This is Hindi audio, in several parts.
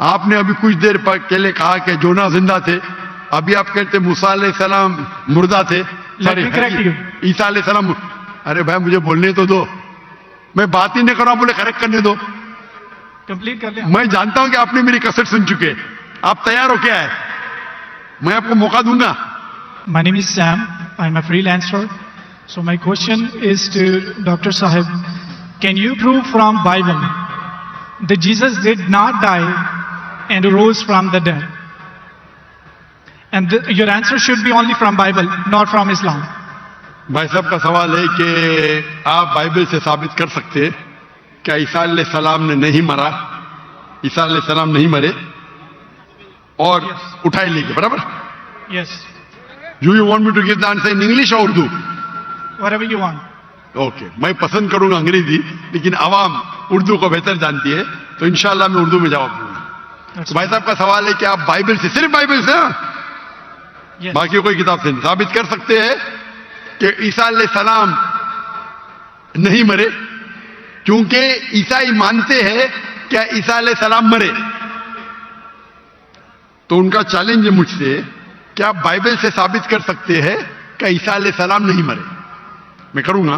आपने अभी कुछ देर पहले कहा कि जोना जिंदा थे, अभी आप कहते मूसा अलैहिस्सलाम मुर्दा थे। सॉरी, ईसा अलैहिस्सलाम। अरे भाई मुझे बोलने तो दो, मैं बात ही नहीं कर रहा, बोले करेक्ट करने दो, कंप्लीट कर ले। मैं जानता हूं कि आपने मेरी कसर सुन चुके, आप तैयार हो क्या है, मैं आपको मौका दूंगा। My name is Sam. I'm a freelancer. So my question is to Dr. Sahib. Can you prove from Bible that Jesus did not die and rose from the dead? And your answer should be only from Bible, not from Islam. भाई साहब का सवाल है कि आप बाइबल से साबित कर सकते हैं क्या ईसा अलैहिस्सलाम ने नहीं मरा, ईसा अलैहिस्सलाम नहीं मरे और उठाए लेके, बराबर? Yes. You want me to give the answer in English और Urdu? Whatever you want. Okay, मैं पसंद करूंगा अंग्रेजी, लेकिन आवाम उर्दू को बेहतर जानती है, तो इंशाल्लाह मैं उर्दू में जवाब दूंगा। तो भाई साहब का सवाल है कि आप बाइबल से, सिर्फ बाइबल से, Yes. बाकी कोई किताब से नहीं, साबित कर सकते हैं कि ईसा अलैहिस्सलाम नहीं मरे, क्योंकि ईसाई मानते हैं क्या ईसा अलैहिस्सलाम मरे। तो उनका चैलेंज है मुझसे कि आप बाइबल से साबित कर सकते हैं कि ईसा अलैहिस्सलाम नहीं मरे। मैं करूंगा,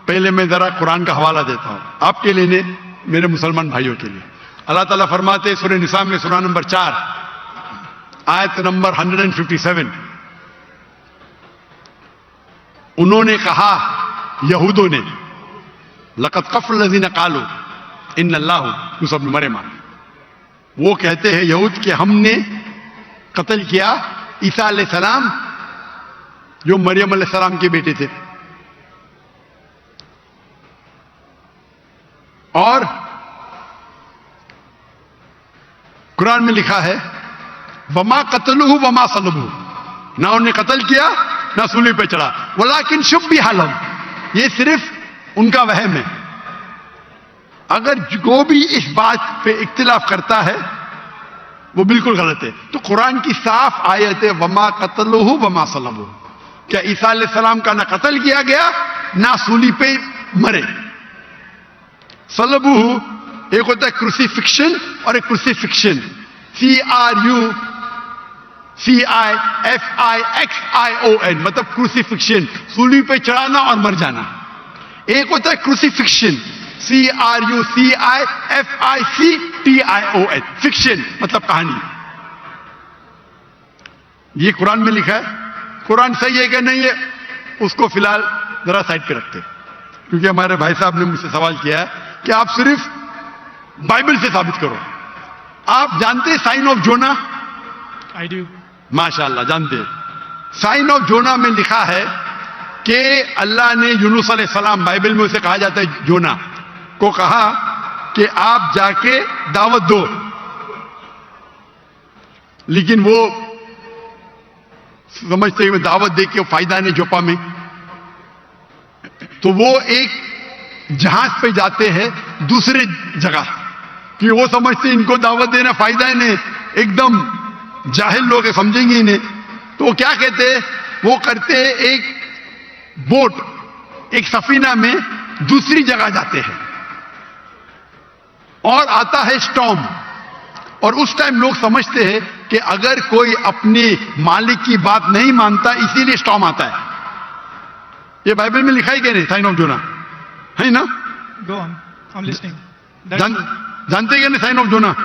पहले मैं जरा कुरान का हवाला देता हूं आपके लिए, मेरे मुसलमान भाइयों के लिए। अल्लाह ताला फरमाते हैं सूरह निसा में, सूरह नंबर 4 आयत नंबर 157, उन्होंने कहा, यहूदों ने, लक़द कफ़र लज़ीना क़ालू इन्नल्लाहु यूसू इब्न मरियम, वो कहते हैं यहूद कि हमने कत्ल किया ईसा अलैहिस्सलाम जो मरियम अलैहिस्सलाम के बेटे थे। और कुरान में लिखा है वमा कतलुहु वमा सलबुहु, ना उन्हें कत्ल किया ना सूली पे चढ़ा, वलाकिन शुब्बिहा लहुम, ये सिर्फ उनका वहम है। अगर जो भी इस बात पे इख्तिलाफ करता है वो बिल्कुल गलत है। तो कुरान की साफ आयत है वमा कतलुहु वमा सलबुहु, क्या ईसा अलैहिस्सलाम का ना कत्ल किया गया ना सूली पे मरे। सलबुहु एक होता है क्रूसीफिक्शन और एक क्रूसीफिक्शन, CRUCIFIXION, मतलब क्रूसीफिक्शन, सूली पे चढ़ाना और मर जाना। एक होता है क्रूसीफिक्शन, CRUCIFICTION, फिक्शन मतलब कहानी। ये कुरान में लिखा है, कुरान सही है कि नहीं है उसको फिलहाल जरा साइड पे रखते, क्योंकि हमारे भाई साहब ने मुझसे सवाल किया है कि आप सिर्फ बाइबल से साबित करो। आप जानते हैं sign of Jonah? I do. माशाअल्लाह जानते हैं। साइन ऑफ जोना में लिखा है कि अल्लाह ने यूनुस अलैहिस्सलाम, बाइबल में उसे कहा जाता है जोना, को कहा कि आप जाके दावत दो, लेकिन वो समझते हैं दावत दे के फायदा नहीं जोपा में, तो वो एक जहाज पे जाते हैं दूसरे जगह, कि वो समझते इनको दावत देना फायदा ही नहीं, एकदम जाहिल लोग समझेंगे इन्हें। तो वो क्या कहते हैं, वो करते हैं एक बोट, एक सफीना में दूसरी जगह जाते हैं और आता है स्टॉर्म, और उस टाइम लोग समझते हैं कि अगर कोई अपने मालिक की बात नहीं मानता इसीलिए स्टॉर्म आता है। ये बाइबल में लिखा है कि नहीं साइन ऑफ जोना, है ना? Go on. I'm listening. जानते क्या नहीं sign of Jonah?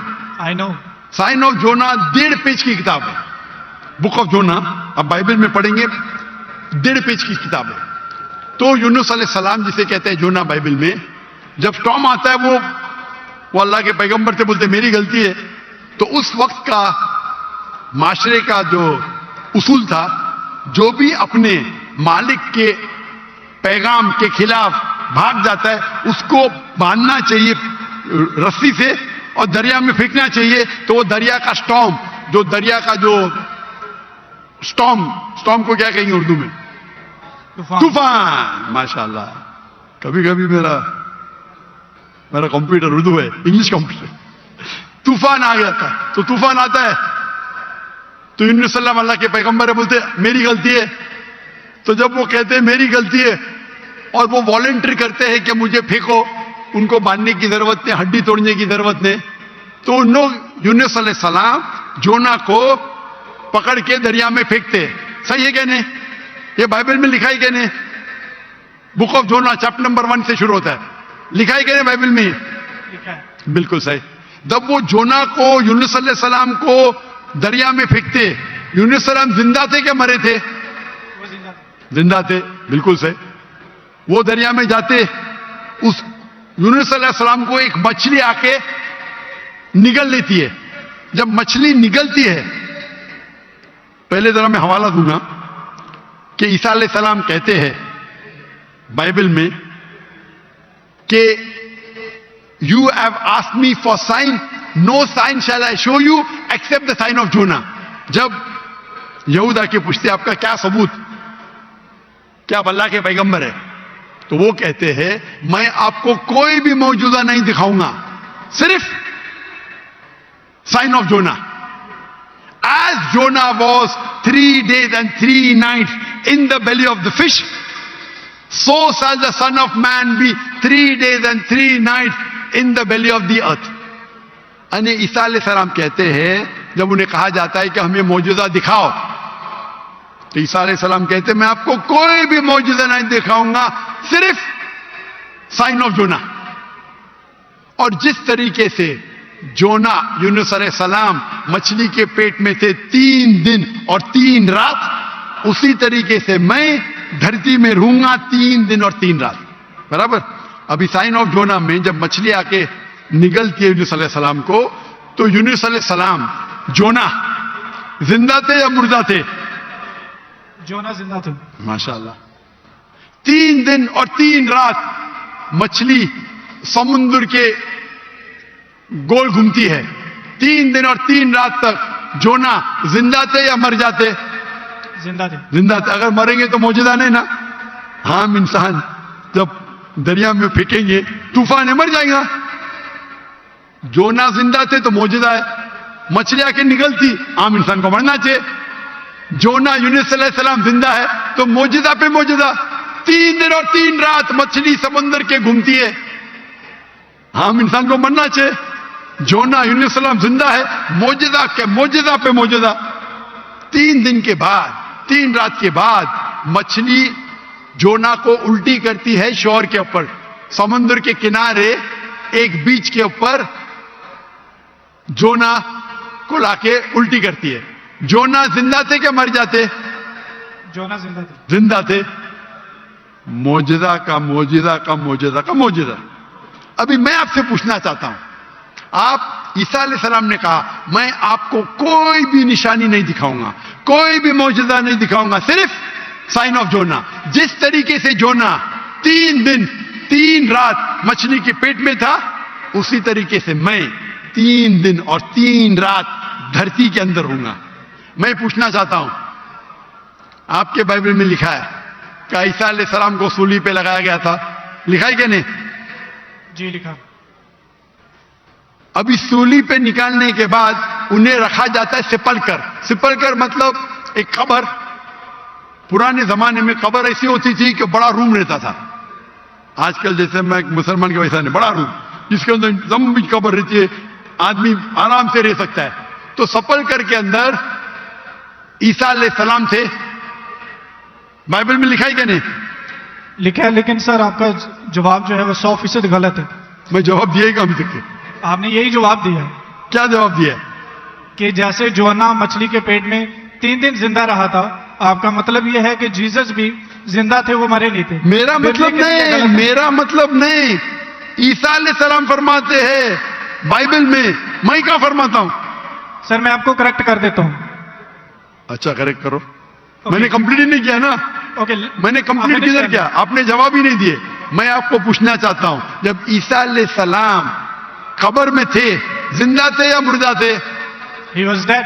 I know. Sign of Jonah 1.5 page की किताब है, बुक ऑफ जोना। अब बाइबल में पढ़ेंगे 1.5 पेज की किताब है। तो यूनुस अलैहिस्सलाम जिसे कहते हैं जोना बाइबल में, जब स्टॉर्म आता है वो अल्लाह के पैगंबर से बोलते मेरी गलती है। तो उस वक्त का माशरे का जो उसूल था, जो भी अपने मालिक के पैगाम के खिलाफ भाग जाता है उसको बांधना चाहिए रस्सी से और दरिया में फेंकना चाहिए। तो वो दरिया का स्टॉर्म, जो दरिया का जो स्टॉर्म को क्या कहेंगे उर्दू में? तूफान। माशाल्लाह, कभी कभी मेरा कंप्यूटर उर्दू है, इंग्लिश कंप्यूटर। तूफान आ गया था, तो तूफान आता है तो यूनुस सल्लल्लाहु अल्लाह के पैगंबर बोलते मेरी गलती है। तो जब वो कहते हैं मेरी गलती है और वो वॉलंटियर करते हैं कि मुझे फेंको, उनको बांधने की जरूरत नहीं, हड्डी तोड़ने की जरूरत नहीं, तो उन लोग यूनुस अलैहिस्सलाम जोना को पकड़ के दरिया में फेंकते। सही है क्या नहीं? ये बाइबल में लिखा है क्या नहीं? Book of Jonah chapter number 1 से शुरू होता है, लिखा है क्या नहीं बाइबल में? लिखा है। बिल्कुल सही। जब वो जोना को यूनुस अलैहिस्सलाम को दरिया में फेंकते, यूनुस अलैहिस्सलाम जिंदा थे क्या मरे थे? वो जिंदा था। जिंदा थे, बिल्कुल सही। वो दरिया में जाते, उस यूनुस अलैहिस्सलाम को एक मछली आके निगल लेती है। जब मछली निगलती है, पहले जरा मैं हवाला दूंगा कि ईसा अलैहिस्सलाम कहते हैं बाइबल में कि you have asked me for sign, no sign shall I show you except the sign of Jonah. जब यहूदा के पूछते आपका क्या सबूत, क्या आप अल्लाह के पैगंबर है, तो वो कहते हैं मैं आपको कोई भी मौजूदा नहीं दिखाऊंगा, सिर्फ sign of Jonah. As Jonah was 3 days and 3 nights in the belly of the fish, so shall the son of man be 3 days and 3 nights in the belly of the earth। यानी ईसा अलैहिस्सलाम कहते हैं, जब उन्हें कहा जाता है कि हमें मौजूदा दिखाओ, तो ईसा अलैहिस्सलाम कहते हैं मैं आपको कोई भी मौजूदा नहीं दिखाऊंगा, सिर्फ साइन ऑफ जोना। और जिस तरीके से जोना यूनुस अलैहिस्सलाम मछली के पेट में थे 3 दिन और 3 रात, उसी तरीके से मैं धरती में रहूंगा 3 दिन और 3 रात। बराबर। अभी साइन ऑफ जोना में जब मछली आके निगलती है यूनुस अलैहिस्सलाम को, तो यूनुस अलैहिस्सलाम जोना जिंदा थे या मुर्दा थे? जोना जिंदा थे। माशाअल्लाह। 3 दिन और 3 रात मछली समुद्र के गोल घूमती है। 3 दिन और 3 रात तक जोना जिंदा थे या मर जाते? जिंदा थे। जिंदा थे। अगर मरेंगे तो मौजूदा नहीं ना। हम इंसान जब दरिया में फेंकेंगे तूफान है, मर जाएगा। जोना जिंदा थे तो मौजूदा है। मछली आके निकलती, आम इंसान को मरना चाहिए। जोना यूनुस अलैहिस्सलाम जिंदा है तो मौजूदा पे मौजूदा। 3 दिन और 3 रात मछली समुद्र के घूमती है, हम इंसान को मरना चाहिए। जोना यूनुस अलैहिस्सलाम जिंदा है, मौजूदा के मौजूदा पे मौजूदा। 3 दिन के बाद, 3 रात के बाद मछली जोना को उल्टी करती है शोर के ऊपर, समुद्र के किनारे एक बीच के ऊपर जोना को लाके उल्टी करती है। जोना जिंदा थे क्या मर जाते? जोना जिंदा थे। जिंदा थे। मौजूदा का मौजूदा का मौजूदा का मौजूदा। अभी मैं आपसे पूछना चाहता हूं, आप ईसा अलैहिस्सलाम ने कहा मैं आपको कोई भी निशानी नहीं दिखाऊंगा, कोई भी मौजूदा नहीं दिखाऊंगा, सिर्फ साइन ऑफ जोना। जिस तरीके से जोना 3 दिन 3 रात मछली के पेट में था, उसी तरीके से मैं 3 दिन और 3 रात धरती के अंदर रहूंगा। मैं पूछना चाहता हूं, आपके बाइबल में लिखा है कि ईसा अलैहिस्सलाम को सूली पे लगाया गया था, लिखा है क्या नहीं? जी लिखा। अभी सूली पे निकालने के बाद उन्हें रखा जाता है सिपलकर। सिपलकर मतलब एक कब्र। पुराने जमाने में कब्र ऐसी होती थी कि बड़ा रूम रहता था। आजकल जैसे मैं मुसलमान के वैसा नहीं, बड़ा रूम जिसके अंदर लंबी कब्र रहती है, आदमी आराम से रह सकता है। तो सिपलकर के अंदर ईसा अलैहिस्सलाम थे। बाइबल में लिखा है क्या नहीं? लिखा है, लेकिन सर आपका जवाब जो है वो 100% गलत है। मैं जवाब दिएगा अभी तक के। आपने यही जवाब दिया है क्या जवाब दिया? कि जैसे जोना मछली के पेट में 3 दिन जिंदा रहा था, आपका मतलब यह है कि जीसस भी जिंदा थे, वो मरे नहीं थे। मेरा मतलब नहीं, मेरा मतलब नहीं। ईसा अलैहिस्सलाम फरमाते हैं बाइबल में, मैं क्या फरमाता हूं? सर मैं आपको करेक्ट कर देता हूं। अच्छा करेक्ट करो। मैंने कंप्लीट ही नहीं किया ना। ओके। मैंने कंप्लीट किधर किया? आपने जवाब ही नहीं दिए। मैं आपको पूछना चाहता हूं, जब ईसा अलैहिस्सलाम कब्र में थे, जिंदा थे या मुर्दा थे? He was dead.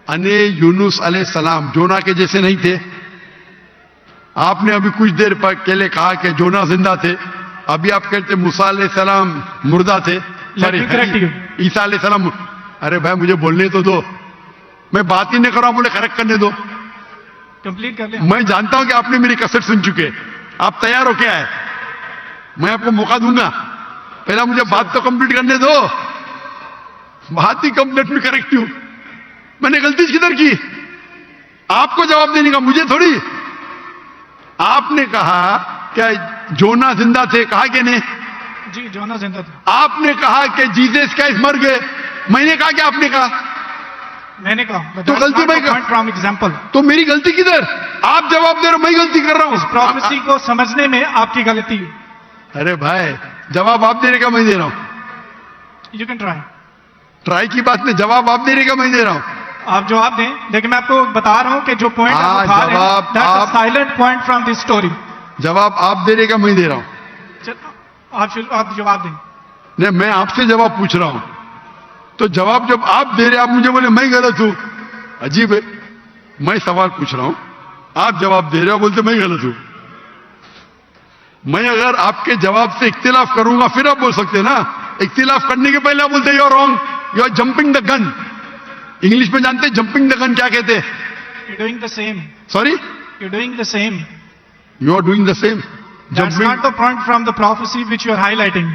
अने यूनुस अलैहिस्सलाम जोना के जैसे नहीं थे। आपने अभी कुछ देर पहले कहा कि जोना जिंदा थे, अभी आप कहते मूसा अलैहिस्सलाम मुर्दा थे। ईसा अलैहिस्सलाम। अरे भाई मुझे बोलने तो दो, मैं बात ही नहीं कर रहा हूं, मुझे करेक्ट करने दो। कंप्लीट कर ले। मैं जानता हूं कि आपने मेरी कैसेट सुन चुके, आप तैयार हो क्या है? मैं आपको मौका दूंगा, पहला मुझे बात तो कंप्लीट करने दो। बात ही कम, लेट मी करेक्ट यू। मैंने गलती किधर की? आपको जवाब देने का, मुझे थोड़ी। आपने कहा क्या जोना जिंदा थे, कहा कि नहीं? जी, जोना जिंदा था। आपने कहा कि जीसस क्राइस्ट मर गए, मैंने कहा कि आपने कहा? मैंने कहा। तो गलती मैं कर, फ्रॉम एग्जाम्पल। तो मेरी गलती किधर? आप जवाब दे रहे हो, मैं गलती कर रहा इस हूं। प्रोफेसी को समझने में आपकी गलती। अरे भाई, जवाब आप देने का मैं दे रहा हूं। You can try. ट्राई की बात नहीं, जवाब आप देने का मैं दे रहा हूं। आप जवाब दें, लेकिन मैं आपको बता रहा हूं कि जो पॉइंट हाँ, आप उठा रहे हैं, जवाब that's a आप- silent point from this story। जवाब आप देने का मैं दे रहा हूं। आप जवाब दें। नहीं, मैं आपसे जवाब पूछ रहा हूं, तो जवाब जब आप दे रहे, आप मुझे बोले मैं गलत हूं। अजीब है, मैं सवाल पूछ रहा हूं, आप जवाब दे रहे हो, बोलते मैं गलत हूं। मैं अगर आपके जवाब से इख्तिलाफ करूंगा फिर आप बोल सकते हैं ना। इख्तिलाफ करने के पहले आप बोलते you are wrong, you are jumping the gun. English में जानते हैं जंपिंग द गन क्या कहते हैं? You're doing the same। Sorry, You're doing the same। You are doing the same. That's not the point from the prophecy which you are highlighting।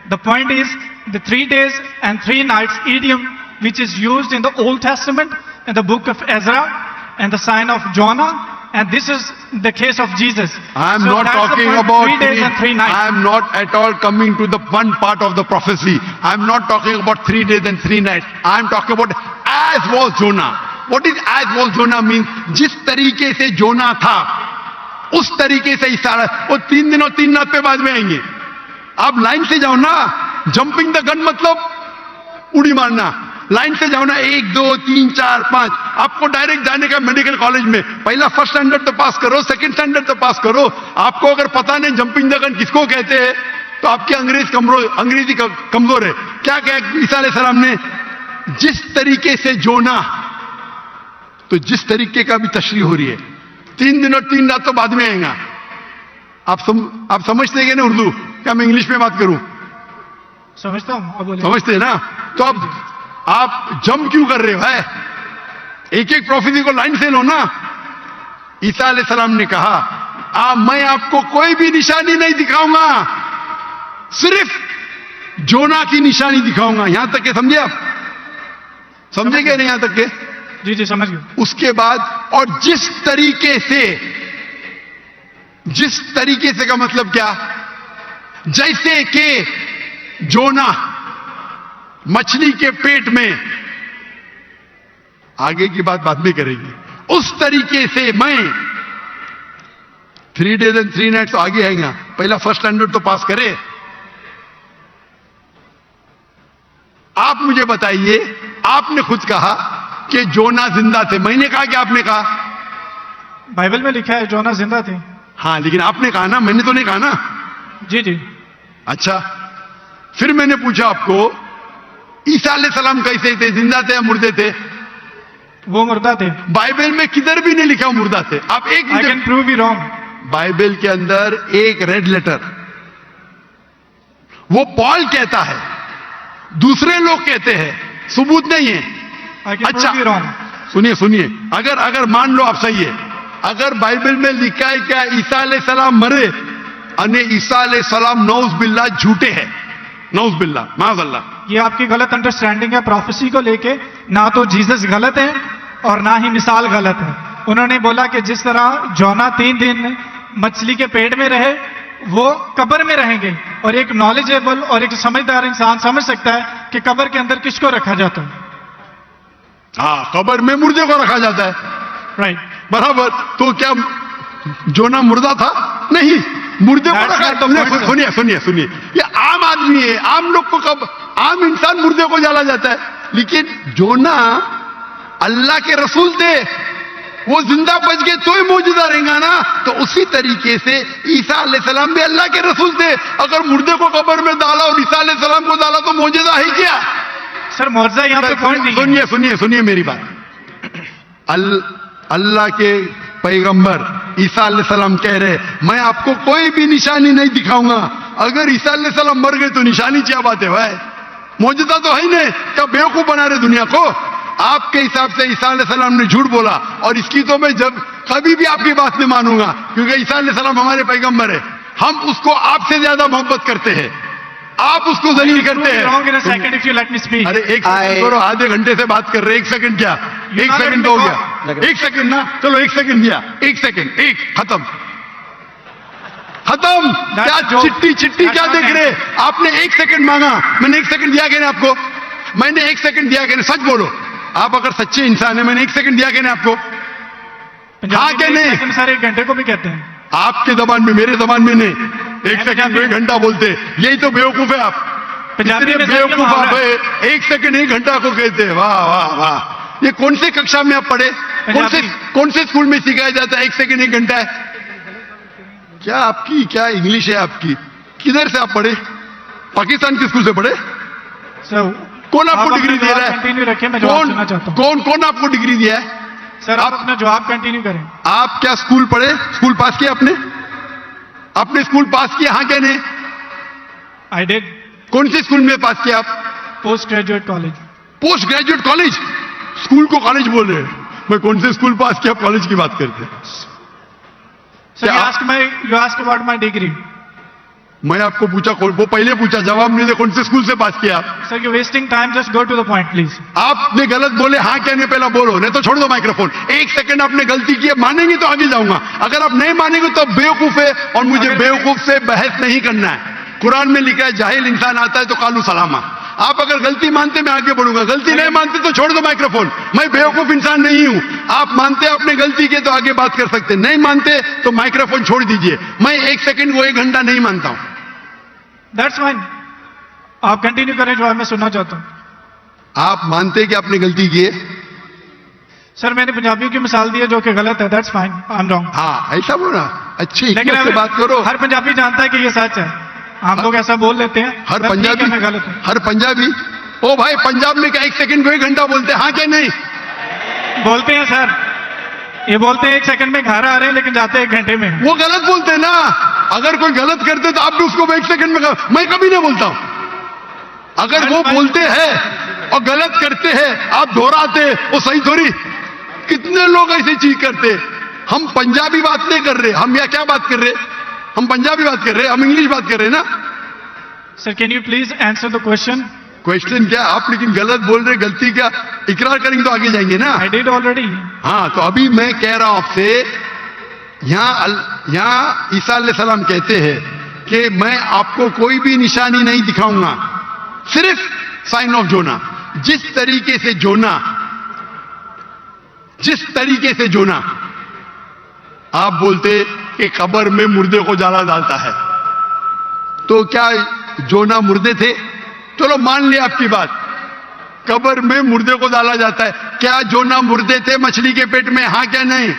The point is the 3 days and 3 nights idiom which is used in the Old Testament, in the book of Ezra, and the sign of Jonah, and this is the case of Jesus। I am So not that's the talking point, about 3 days and 3 nights। I am not at all coming to the one part of the prophecy. I am not talking about 3 days and 3 nights. I am talking about as was Jonah। What is as was Jonah means? जिस तरीके से जोना था उस तरीके से इशारा। वो 3 दिन और 3 रात पे बाद में आएंगे। आप लाइन से जाओ ना। जंपिंग द गन मतलब उड़ी मारना। लाइन से जाओ ना, 1 2 3 4 5। आपको डायरेक्ट जाने का मेडिकल कॉलेज में, पहला फर्स्ट स्टैंडर्ड तो पास करो, सेकंड स्टैंडर्ड तो पास करो। आपको अगर पता नहीं जंपिंग द गन किसको कहते हैं, तो आपकी अंग्रेजी कमजोर है। क्या कहा ईसा अलैहिस्सलाम ने? जिस तरीके से जोना, तो जिस तरीके का भी तशरीह हो रही है, 3 दिन और 3 रात तो बाद में आएगा। आप समझते हैं ना उर्दू? क्या मैं इंग्लिश में बात करूं? समझता हूं, अब बोलिए। समझते हैं ना? तो अब आप जंप क्यों कर रहे हो? है एक एक प्रोफेसी को लाइन से लो ना। ईसा अलैहिस्सलाम ने कहा मैं आपको कोई भी निशानी नहीं दिखाऊंगा, सिर्फ जोना की निशानी दिखाऊंगा। यहां तक के समझे आप? समझे क्या नहीं यहां तक के? जी जी, समझ गए। उसके बाद और जिस तरीके से का मतलब क्या? जैसे कि जोना मछली के पेट में, आगे की बात बाद में करेंगे, उस तरीके से मैं 3 days and 3 nights तो आगे आएगा। पहला फर्स्ट स्टैंडर्ड तो पास करे। आप मुझे बताइए, आपने खुद कहा कि जोना जिंदा थे, मैंने कहा कि आपने कहा? बाइबल में लिखा है जोना जिंदा थे। हाँ, लेकिन आपने कहा ना, मैंने तो नहीं कहा ना। जी जी। अच्छा, फिर मैंने पूछा आपको ईसा अलैहिस्सलाम कैसे थे, जिंदा थे या मुर्दे थे? वो मुर्दा थे। बाइबल में किधर भी नहीं लिखा मुर्दा थे। आप एक I can prove you wrong. Bible के अंदर एक रेड लेटर, वो पॉल कहता है, दूसरे लोग कहते हैं, सबूत नहीं है। आई कैन अच्छा, प्रूव यू रॉन्ग। सुनिए, अगर मान लो आप सही है, अगर बाइबल में लिखा है क्या ईसा अलैहिस्सलाम मरे, अने ईसा अलैहिस्सलाम नौज बिल्ला झूठे हैं, नौज बिल्ला माज़अल्लाह। ये आपकी गलत अंडरस्टैंडिंग है प्रोफेसी को लेके। ना तो जीसस गलत है और ना ही मिसाल गलत है। उन्होंने बोला कि जिस तरह जोना 3 दिन मछली के पेट में रहे, वो कब्र में रहेंगे। और एक नॉलेजेबल और एक समझदार इंसान समझ सकता है कि कब्र के अंदर किसको रखा जाता है। हाँ, कब्र में मुर्दे को रखा जाता है, राइट। बराबर। तो क्या जोना मुर्दा था? नहीं, मुर्दे को That's रखा। not the point, सुनिए, ये आम आदमी है। आम लोग को कब आम इंसान मुर्दे को जला जाता है, लेकिन जोना अल्लाह के रसूल थे, वो जिंदा बच गए तो ही मौजूदा रहेगा ना। तो उसी तरीके से ईसा अलैहिस्सलाम भी अल्लाह के रसूल थे। अगर मुर्दे को कब्र में डाला और ईसा अलैहिस्सलाम को डाला तो मौजूदा है क्या? सर मौजूदा यहाँ पे पॉइंट नहीं है। सुनिए मेरी बात। अल्लाह के पैगंबर ईसा अलैहिस्सलाम कह रहे, मैं आपको कोई भी निशानी नहीं दिखाऊंगा। अगर ईसा अलैहिस्सलाम मर गए तो निशानी क्या बात है भाई? मौजूदा तो है ही नहीं। क्या बेवकूफ बना रहे दुनिया को? आपके हिसाब से ईसा अलैहिस्सलाम ने झूठ बोला, और इसकी तो मैं जब कभी भी आपकी बात नहीं मानूंगा, क्योंकि ईसा अलैहिस्सलाम हमारे पैगंबर है। हम उसको आपसे ज्यादा मोहब्बत करते हैं। आप उसको जलील करते हैं। wrong in a second if you let me speak. अरे एक सेकंड करो, आधे घंटे से बात कर रहे, एक सेकंड क्या, एक not सेकंड letting तो हो me गया, एक सेकंड ना, चलो एक सेकंड दिया, एक सेकंड, एक खत्म खत्म। क्या joke. चिट्ठी चिट्ठी That's क्या not देख an रहे, आपने एक सेकंड मांगा, मैंने एक सेकंड दिया कि नहीं आपको, मैंने एक सेकंड दिया कि नहीं, सच बोलो, आप अगर सच्चे इंसान है, मैंने एक सेकंड दिया कि नहीं आपको, हाँ पंजाबी क्या में नहीं? एक second, सर 1 घंटे को भी कहते हैं। आपके जबान में, मेरे जबान में नहीं, एक मैं सेकंड में पंजाबी 1 घंटा बोलते, यही तो बेवकूफ है आप, पंजाबी इतने में सर ये बेवकूफ मुहावरा आप है। है, 1 सेकंड 1 घंटा को कहते हैं, वाह वाह वाह। ये कौन से कक्षा में आप पढ़े, कौन से स्कूल में सिखाया जाता है 1 सेकंड 1 घंटा है? क्या आपकी क्या इंग्लिश है आपकी, किधर से आप पढ़े, पाकिस्तान के स्कूल से पढ़े? सर कौन आपको डिग्री दे रहा कंटिन्यू रखें, मैं है, जवाब कौन सुनना चाहता हूँ। कौन कौन आपको डिग्री दिया है? सर आप अपना जवाब कंटिन्यू करें। आप क्या स्कूल पढ़े, स्कूल पास किया आपने स्कूल पास किया, हाँ क्या नहीं? आई डिड कौन से स्कूल में पास किया आप? Post graduate college. Post graduate college, school को कॉलेज बोल रहे हैं, मैं कौन से स्कूल पास किया, कॉलेज की बात करते हैं। सर क्या you ask about my degree. मैं आपको पूछा, वो पहले पूछा, जवाब नहीं दे, कौन से स्कूल से पास किया आप? Sir you wasting time, just go to the point please. आपने गलत बोले, हाँ क्या नहीं पहला बोलो, नहीं तो छोड़ दो माइक्रोफोन। 1 सेकंड आपने गलती की है, मानेंगे तो आगे जाऊंगा, अगर आप नहीं मानेंगे तो बेवकूफ है, और मुझे बेवकूफ से बहस नहीं करना है। कुरान में लिखा है जाहिल इंसान आता है तो कालू सलामा। आप अगर गलती मानते मैं आगे बढ़ूंगा, गलती नहीं मानते तो छोड़ दो माइक्रोफोन। मैं बेवकूफ इंसान नहीं हूं, आप मानते आपने गलती की तो आगे बात कर सकते, नहीं मानते तो माइक्रोफोन छोड़ दीजिए। मैं 1 सेकंड को 1 घंटा नहीं मानता हूं। दैट्स फाइन, आप कंटिन्यू करें, जो मैं सुनना चाहता हूं। आप मानते कि आपने गलती की है? सर मैंने पंजाबियों की मिसाल दी है जो कि गलत है, that's fine, I am wrong. हाँ ऐसा बोला, अच्छी लेकिन हिकमत से अगर बात करो। हर पंजाबी जानता है कि ये सच है, हम लोग ऐसा बोल लेते हैं। हर सर, ठीक है, पंजाबी, मैं गलत हूं। हर पंजाबी, ओ भाई पंजाब में क्या 1 सेकंड को 1 घंटा बोलते हैं, हाँ क्या नहीं? बोलते हैं सर, ये बोलते हैं 1 सेकंड में घर आ रहे हैं लेकिन जाते हैं 1 घंटे में। वो गलत बोलते हैं ना, अगर कोई गलत करते तो आप भी उसको 1 सेकंड में मैं कभी नहीं बोलता हूं। अगर वो बोलते हैं और गलत करते हैं, आप दोहराते, वो सही थोड़ी। कितने लोग ऐसी चीज करते। हम पंजाबी बात नहीं कर रहे, हम यहाँ क्या बात कर रहे, हम पंजाबी बात कर रहे, हम इंग्लिश बात कर रहे हैं ना। Sir can you please answer the question. Question क्या, आप लेकिन गलत बोल रहे, गलती क्या, इकरार करेंगे तो आगे जाएंगे ना। I did already. हाँ तो अभी मैं कह रहा हूं आपसे, यहां ईसा अलैहिस्सलाम कहते हैं कि मैं आपको कोई भी निशानी नहीं दिखाऊंगा, सिर्फ साइन ऑफ जोना। जिस तरीके से जोना आप बोलते कि कब्र में मुर्दे को जाला डालता है, तो क्या जोना मुर्दे थे? चलो मान लिया आपकी बात, कब्र में मुर्दे को डाला जाता है, क्या जोना मुर्दे थे मछली के पेट में, हाँ क्या नहीं?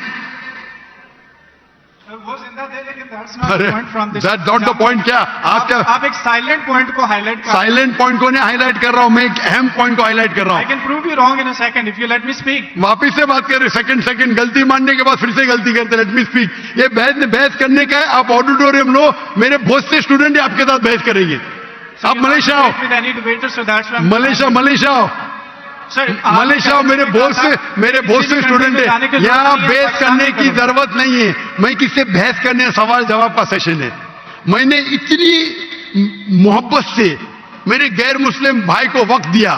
वो जिंदा थे लेकिन दैट्स नॉट अरे the point from this. That not the point. क्या आप क्या आप एक साइलेंट पॉइंट को हाईलाइट कर। साइलेंट पॉइंट को नहीं हाईलाइट कर रहा हूं, मैं एक अहम पॉइंट को हाईलाइट कर रहा आई हूं। Can prove you wrong in a second if you let me speak. वापिस से बात कर रहे, सेकंड गलती मानने के बाद फिर से गलती करते, लेट मी स्पीक। ये बहस करने का है, आप ऑडिटोरियम लो, मेरे बहुत से स्टूडेंट आपके साथ बहस करेंगे। आप मलेशिया आओ, मलेशिया आओ, मलेशिया मेरे बहुत से स्टूडेंट है, यहाँ बहस करने की जरूरत नहीं है। मैं किससे बहस करने, सवाल जवाब का सेशन है। मैंने इतनी मोहब्बत से मेरे गैर मुस्लिम भाई को वक्त दिया,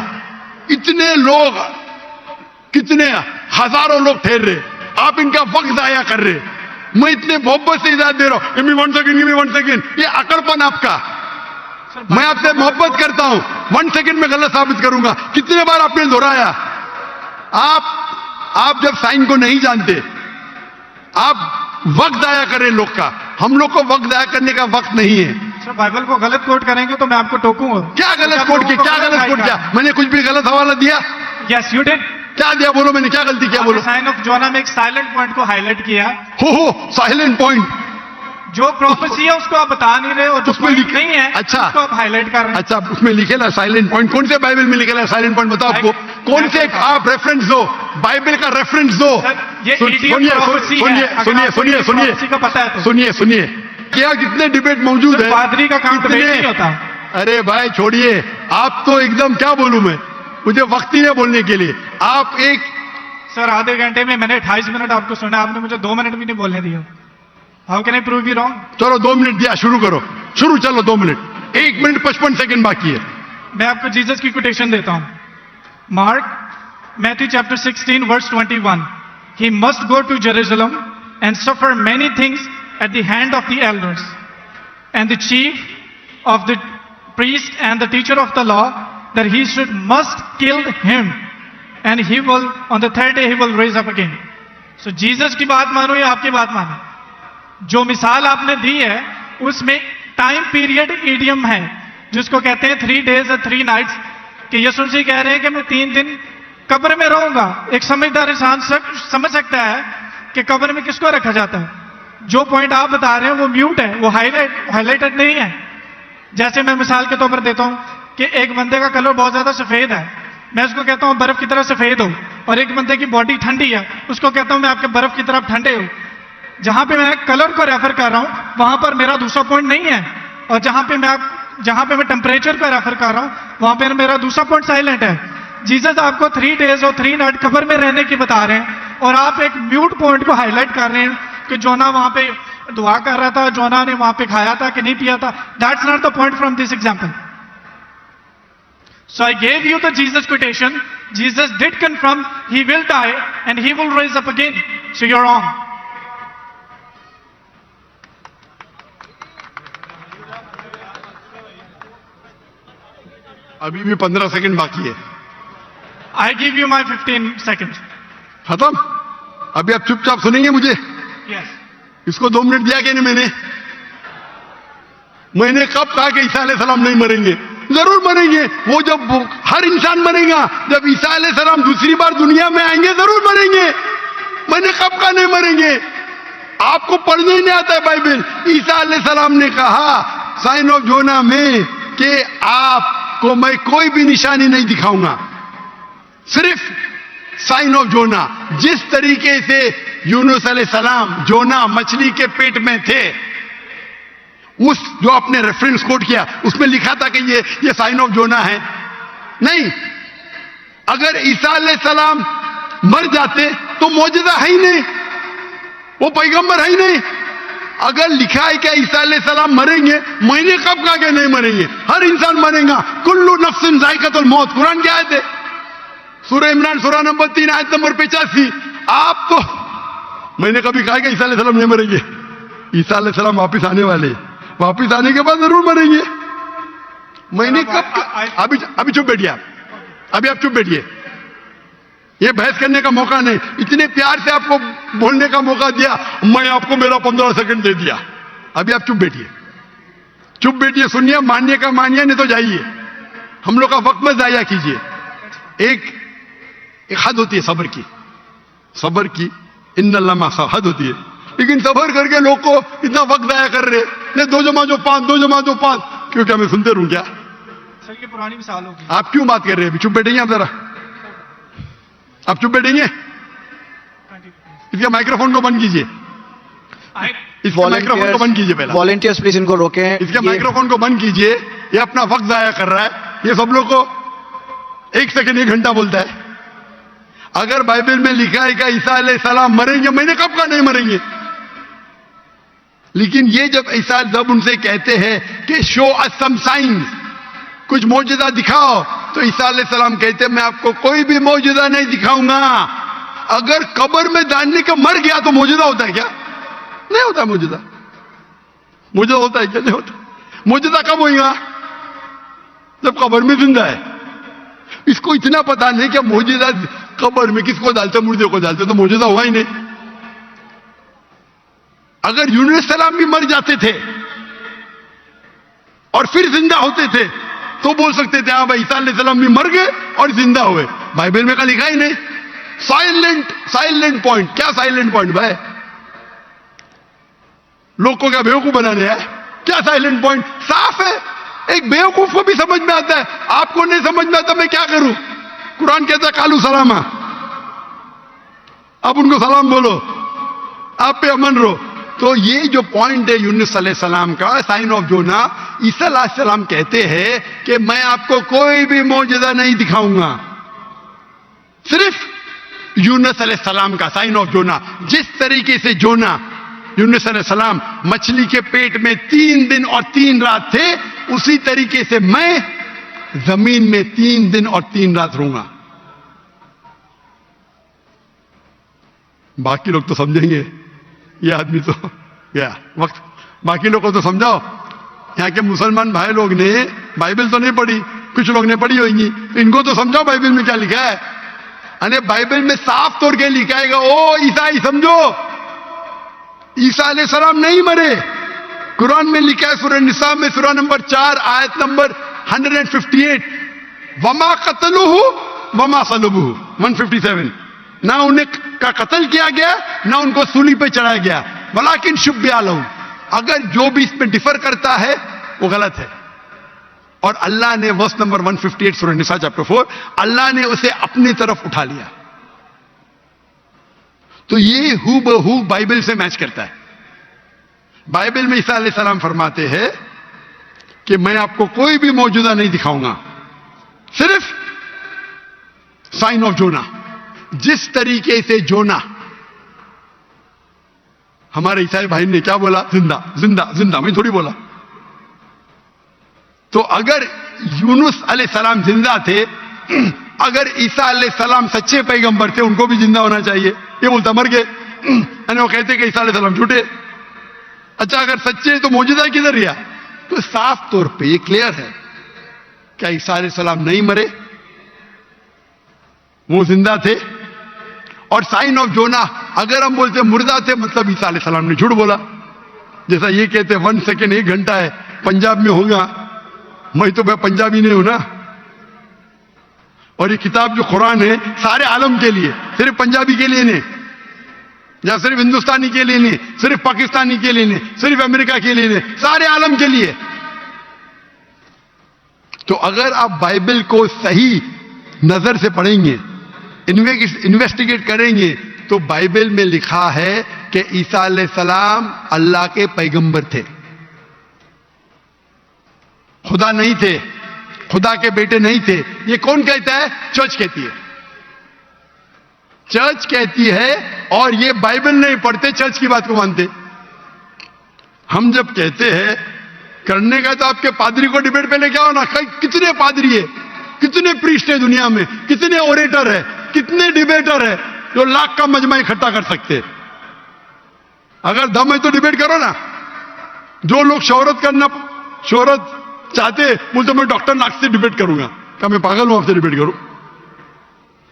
इतने लोग, कितने हजारों लोग ठहर रहे, आप इनका वक्त जाया कर रहे। मैं इतने मोहब्बत से इजाजत दे रहा हूं, गिव मी 1 सेकंड, ये अकड़पन आपका। मैं आपसे मोहब्बत करता हूं, 1 सेकंड में गलत साबित करूंगा। कितने बार आपने दोहराया। आप जब साइन को नहीं जानते, आप वक्त दाया करें लोग का, हम लोग को वक्त दाया करने का वक्त नहीं है। सर बाइबल को गलत कोट करेंगे तो मैं आपको टोकूंगा। क्या गलत कोट किया, क्या गलत कोट किया? मैंने कुछ भी गलत हवाला दिया? Yes you did. क्या दिया बोलो, मैंने क्या गलती किया बोलो? साइन ऑफ जोना में एक साइलेंट पॉइंट को हाईलाइट किया। हो साइलेंट पॉइंट, जो प्रोफेसी है उसको आप बता नहीं रहे, और जो उसमें पॉइंट नहीं है अच्छा उसको आप हाईलाइट कर रहे हैं। अच्छा उसमें लिखेला साइलेंट पॉइंट, कौन से बाइबल में लिखेला साइलेंट पॉइंट? बताओ आपको कौन से, आप रेफरेंस दो, बाइबल का रेफरेंस दो। ये सुनिए, क्या कितने डिबेट मौजूद है, पादरी का काम डिबेट नहीं होता। अरे भाई छोड़िए, आप तो एकदम क्या बोलूं मैं, मुझे वक्त ही नहीं बोलने के लिए। आप एक सर आधे घंटे में मैंने 28 मिनट आपको सुना, आपने मुझे 2 मिनट भी नहीं बोलने दिया। How can I prove you wrong? चलो 2 मिनट दिया, शुरू करो, शुरू, चलो 2 मिनट, 1 मिनट 55 सेकंड बाकी है। मैं आपको जीसस की कोटेशन देता हूं। Mark Matthew chapter 16 verse 21, he must go to Jerusalem and suffer many things at the hand of the elders and the chief of the priest and the teacher of the law, that he must kill him and he will on the third day he will raise up again. So Jesus की बात मानो या आपकी बात मानो, जो मिसाल आपने दी है उसमें टाइम पीरियड ईडियम है जिसको कहते हैं 3 days और 3 nights, कि यीशु जी कह रहे हैं कि मैं 3 दिन कब्र में रहूंगा। एक समझदार इंसान समझ सकता है कि कब्र में किसको रखा जाता है। जो पॉइंट आप बता रहे हैं वो म्यूट है, वो हाईलाइटेड नहीं है। जैसे मैं मिसाल के तौर पर देता हूं कि एक बंदे का कलर बहुत ज्यादा सफेद है, मैं उसको कहता हूं बर्फ की तरह सफेद हो, और एक बंदे की बॉडी ठंडी है, उसको कहता हूं मैं आपके बर्फ की तरफ ठंडे हो। जहां पे मैं कलर को रेफर कर रहा हूं वहां पर मेरा दूसरा पॉइंट नहीं है, और जहां पे मैं टेम्परेचर पर रेफर कर रहा हूं वहां पर मेरा दूसरा पॉइंट साइलेंट है। जीसस आपको 3 days और 3 nights कब्र में रहने की बता रहे हैं, और आप एक म्यूट पॉइंट को हाईलाइट कर रहे हैं कि जोना वहां पे दुआ कर रहा था, जोना ने वहां पे खाया था कि नहीं पिया था। That's not the point from this example. So I gave you the Jesus quotation. Jesus did confirm he will die and he will rise up again, so you are wrong. अभी भी 15 सेकंड बाकी है। I give you my 15 seconds। खत्म? अभी आप चुपचाप सुनेंगे मुझे? यस। इसको 2 मिनट दिया कि नहीं मैंने कब कहा कि ईसा अलैहिस्सलाम नहीं मरेंगे? जरूर मरेंगे। वो जब हर इंसान मरेगा, जब ईसा अलैहिस्सलाम दूसरी बार दुनिया में आएंगे जरूर मरेंगे। मैंने कब कहा नहीं मरेंगे? आपको पढ़ने ही नहीं आता है बाइबल। ईसा अलैहिस्सलाम ने कहा साइन ऑफ जोना में कि आपको मैं कोई भी निशानी नहीं दिखाऊंगा, सिर्फ साइन ऑफ जोना। जिस तरीके से यूनुस अलैहिस्सलाम जोना मछली के पेट में थे, उस जो आपने रेफरेंस कोट किया उसमें लिखा था कि ये साइन ऑफ जोना है। नहीं, अगर ईसा अलैहिस्सलाम मर जाते तो मौजूदा है ही नहीं, वो पैगंबर है ही नहीं। अगर लिखा है कि ईसा अलैहिस्सलाम मरेंगे, मैंने कब कहा कि नहीं मरेंगे? हर इंसान मरेगा। कुल्लु नफ्सिन जायकातुल मौत, कुरान की आयत है, सूरह इमरान सूरह नंबर 3 आयत नंबर 85। आप तो, मैंने कभी कहा कि ईसा अलैहिस्सलाम नहीं मरेंगे? ईसा अलैहिस्सलाम वापिस आने वाले, वापिस आने के बाद जरूर मरेंगे। मैंने कब? अभी चुप बैठिए आप, अभी आप चुप बैठिए। ये बहस करने का मौका नहीं, इतने प्यार से आपको बोलने का मौका दिया, मैं आपको मेरा 15 सेकंड दे दिया। अभी आप चुप बैठिए, चुप बैठिए, सुनिए, मानिए का मानिए, नहीं तो जाइए। हम लोग का वक्त मत जाया कीजिए। एक हद होती है सब्र की, सब्र की इन्नल्लाह हद होती है। लेकिन सब्र करके लोग को इतना वक्त जाया कर रहे, नहीं 2 जमा 2 5, 2 जमा 2 5, क्यों? क्या मैं सुनते रहूं क्या? सर ये पुरानी मिसाल होगी। आप क्यों बात कर रहे हैं? अभी चुप बैठेंगे आप जरा, आप चुप बैठेंगे। इसका माइक्रोफोन को बंद कीजिए, इसका माइक्रोफोन को बंद कीजिए पहले। वॉलंटियर्स प्लीज इनको रोकें। इसके माइक्रोफोन को बंद कीजिए, ये अपना वक्त जाया कर रहा है। ये सब लोग को 1 सेकंड 1 घंटा बोलता है। अगर बाइबल में लिखा है कि ईसा अलैहिस्सलाम मरेंगे, मैंने कब कहा नहीं मरेंगे? लेकिन ये जब उनसे कहते हैं कि शो अस सम साइंस, कुछ मौजूदा दिखाओ, तो ईसा अलैहिस्सलाम कहते हैं मैं आपको कोई भी मौजूदा नहीं दिखाऊंगा। अगर कब्र में डालने का मर गया तो मौजूदा होता है क्या? नहीं होता मौजूदा। मौजूदा होता है क्या? नहीं होता। मौजूदा कब होगा? जब कब्र में जिंदा है। इसको इतना पता नहीं कि मौजूदा कब्र में किसको डालते, मुर्दे को डालते, तो मौजूदा हुआ ही नहीं। अगर यूनुस सलाम भी मर जाते थे और फिर जिंदा होते थे तो बोल सकते थे हाँ भाई ईसा अलैहिस्सलाम भी मर गए और जिंदा हुए। बाइबल में का लिखा ही नहीं। Silent point. क्या साइलेंट पॉइंट भाई? लोग को क्या बेवकूफ बनाने हैं? क्या साइलेंट पॉइंट? साफ है, एक बेवकूफ को भी समझ में आता है, आपको नहीं समझ में आता, मैं क्या करूं? कुरान कहता है कालू सलामा, आप उनको सलाम बोलो, आप पे अमन रहो। तो ये जो पॉइंट है यूनुस अलैहिस्सलाम का, साइन ऑफ जोना, ईसा अलैहिस्सलाम कहते हैं कि मैं आपको कोई भी मौजूदा नहीं दिखाऊंगा, सिर्फ यूनुस अलैहिस्सलाम का साइन ऑफ जोना। जिस तरीके से जोना यूनुस अलैहिस्सलाम मछली के पेट में 3 दिन और 3 रात थे, उसी तरीके से मैं जमीन में 3 दिन और 3 रात रहूंगा। बाकी लोग तो समझेंगे, ये आदमी तो क्या वक्त, बाकी लोग को तो समझाओ। यहां के मुसलमान भाई लोग ने बाइबल तो नहीं पढ़ी, कुछ लोग ने पढ़ी होगी, इनको तो समझाओ बाइबल में क्या लिखा है। अरे बाइबल में साफ तौर के लिखा है, ओ ईसाई समझो, ईसा अलैहिस्सलाम नहीं मरे। कुरान में लिखा है सूरह निसा में सूरह नंबर 4 आयत नंबर 158, वमा कतलुहु वमा सलबुहु 157। ना उन्हें का कत्ल किया गया, ना उनको सूली पे चढ़ाया गया, वलाकिन शुब्बिहा लहुम। अगर जो भी इसमें डिफर करता है वो गलत है। और अल्लाह ने वर्स नंबर 158 सूरह निसा चैप्टर 4, अल्लाह ने उसे अपनी तरफ उठा लिया। तो ये हू बहू बाइबल से मैच करता है। बाइबल में ईसा अलैहिस्सलाम फरमाते हैं कि मैं आपको कोई भी मौजूदा नहीं दिखाऊंगा, सिर्फ साइन ऑफ जोना। जिस तरीके से जोना, हमारे ईसाई भाई ने क्या बोला, जिंदा जिंदा जिंदा, मैं थोड़ी बोला। तो अगर यूनुस अलैहिस्सलाम जिंदा थे, अगर ईसा अलैहिस्सलाम सच्चे पैगंबर थे, उनको भी जिंदा होना चाहिए। ये बोलता मर गए, यानी वो कहते कि ईसा अलैहिस्सलाम झूठे। अच्छा अगर सच्चे तो मौजूदा किधर रिया? तो साफ तौर पे ये क्लियर है, क्या ईसा अलैहिस्सलाम नहीं मरे, वो जिंदा थे। और साइन ऑफ जोना, अगर हम बोलते मुर्दा थे, मतलब ईसा अलैहिस्सलाम ने झूठ बोला। जैसा ये कहते 1 सेकेंड 1 घंटा है, पंजाब में होगा, मैं तो भाई पंजाबी नहीं हूं ना। और ये किताब जो कुरान है सारे आलम के लिए, सिर्फ पंजाबी के लिए नहीं, या सिर्फ हिंदुस्तानी के लिए नहीं, सिर्फ पाकिस्तानी के लिए नहीं, सिर्फ अमेरिका के लिए नहीं, सारे आलम के लिए। तो अगर आप बाइबल को सही नजर से पढ़ेंगे, इन्वेस्टिगेट करेंगे, तो बाइबल में लिखा है कि ईसा अलैहिस्सलाम अल्लाह के पैगंबर थे, खुदा नहीं थे, खुदा के बेटे नहीं थे। ये कौन कहता है? चर्च कहती है, चर्च कहती है। और ये बाइबल नहीं पढ़ते, चर्च की बात को मानते। हम जब कहते हैं करने का, तो आपके पादरी को डिबेट पे लेके आओ ना। कितने पादरी है, कितने प्रीस्ट है दुनिया में, कितने ओरेटर है, कितने डिबेटर है जो लाख का मजमा इकट्ठा कर सकते। अगर दम है तो डिबेट करो ना। जो लोग शोहरत चाहते, बोलते मैं डॉक्टर नाग से डिबेट करूंगा, क्या मैं पागल हूं आपसे डिबेट करूं?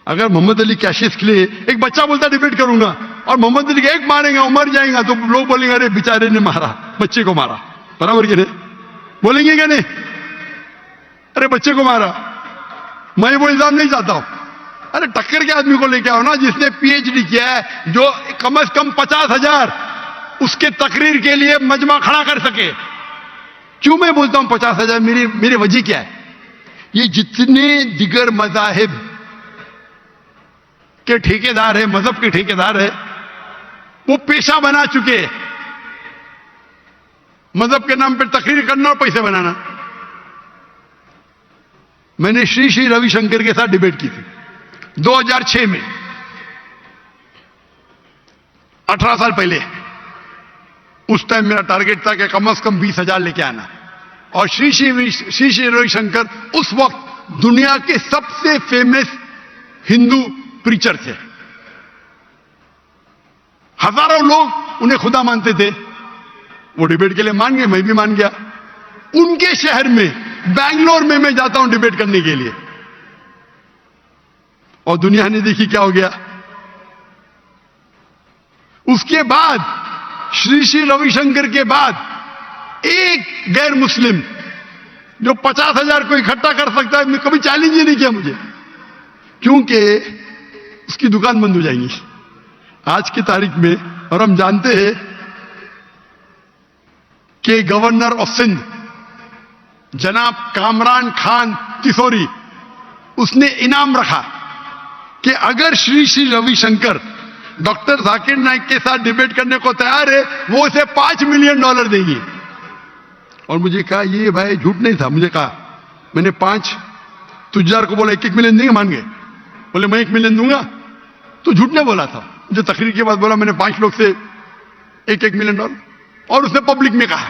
अगर मोहम्मद अली कैशिस के लिए एक बच्चा बोलता डिबेट करूंगा, और मोहम्मद अली एक मारेगा, वो मर जाएगा, तो लोग बोलेंगे अरे बेचारे ने मारा, बच्चे को मारा, बराबर के नहीं बोलेंगे क्या? नहीं, अरे बच्चे को मारा। मैं वो इल्जाम नहीं चाहता हूं। अरे टक्कर के आदमी को लेके आओ ना, जिसने पीएचडी किया है, जो कम से कम 50,000 उसके तकरीर के लिए मजमा खड़ा कर सके। क्यों मैं बोलता हूं 50,000? मेरी वजह क्या है? ये जितने दिगर मजाहिब के ठेकेदार है, मजहब के ठेकेदार है, वो पेशा बना चुके हैं मजहब के नाम पर तकरीर करना और पैसे बनाना। मैंने श्री श्री रविशंकर के साथ डिबेट की थी 2006 में, 18 साल पहले। उस टाइम मेरा टारगेट था कि कम से कम 20,000 लेके आना। और श्री श्री रविशंकर उस वक्त दुनिया के सबसे फेमस हिंदू प्रीचर थे। हजारों लोग उन्हें खुदा मानते थे। वो डिबेट के लिए मान गए, मैं भी मान गया। उनके शहर में, बैंगलोर में मैं जाता हूं डिबेट करने के लिए, और दुनिया ने देखी क्या हो गया। उसके बाद श्री श्री रविशंकर के बाद एक गैर मुस्लिम जो 50,000 को इकट्ठा कर सकता है, कभी चैलेंज ही नहीं किया मुझे, क्योंकि उसकी दुकान बंद हो जाएगी आज की तारीख में। और हम जानते हैं कि गवर्नर ऑफ सिंध जनाब कामरान खान किशोरी, उसने इनाम रखा कि अगर श्री श्री रविशंकर डॉक्टर जाकिर नाइक के साथ डिबेट करने को तैयार है, वो उसे $5 मिलियन देंगी। और मुझे कहा ये भाई झूठ नहीं था। मुझे कहा, मैंने 5 तुजार को बोला 1-1 मिलियन देंगे, मान गए। बोले मैं 1 मिलियन दूंगा, तो झूठ नहीं बोला था। मुझे तकरीर के बाद बोला मैंने 5 लोग से $1-1 मिलियन, और उसने पब्लिक में कहा।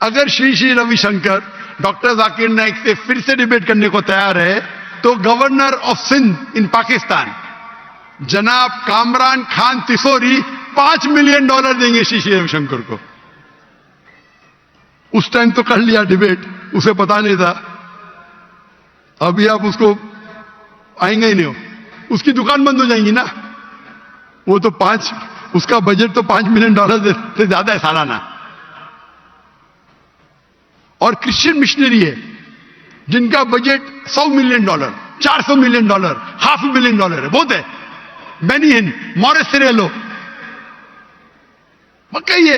अगर श्री श्री रविशंकर डॉक्टर जाकिर नाइक से फिर से डिबेट करने को तैयार है, तो गवर्नर ऑफ सिंध इन पाकिस्तान जनाब कामरान खान तिसोरी $5 मिलियन देंगे श्री श्री रविशंकर को। उस टाइम तो कर लिया डिबेट, उसे पता नहीं था। अभी आप उसको आएंगे ही नहीं हो, उसकी दुकान बंद हो जाएंगी ना। वो तो उसका बजट तो $5 मिलियन से ज्यादा है सालाना। और क्रिश्चियन मिशनरी है जिनका बजट $100 मिलियन, $400 मिलियन, $500 मिलियन है, बहुत है। बेनियन, मॉरिस सिरेलो, कहिए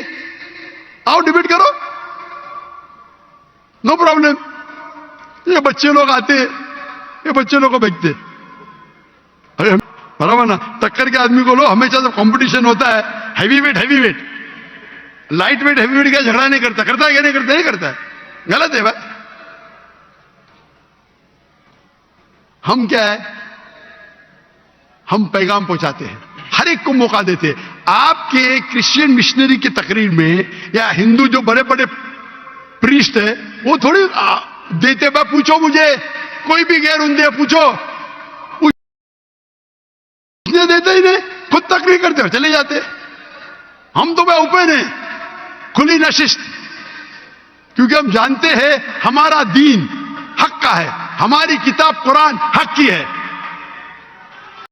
आओ डिबेट करो, नो प्रॉब्लम। ये बच्चे लोग आते, ये बच्चे लोग को बेचते, अरे बराबर ना। टक्कर के आदमी को लो, हमेशा जब कंपटीशन होता है heavy weight light weight heavy weight का झगड़ा नहीं करता है क्या? नहीं करता है, गलत है भाई। हम क्या है, हम पैगाम पहुंचाते हैं, हर एक को मौका देते हैं। आपके क्रिश्चियन मिशनरी की तकरीर में या हिंदू जो बड़े बड़े प्रीस्ट है वो थोड़ी देते भाई। पूछो मुझे, कोई भी गैर उन्दे पूछो, देते ही नहीं, खुद तकरीर करते हो चले जाते। हम तो भाई ओपन है, खुली नशिश, क्योंकि हम जानते हैं हमारा दीन हक का है, हमारी किताब कुरान हक की है।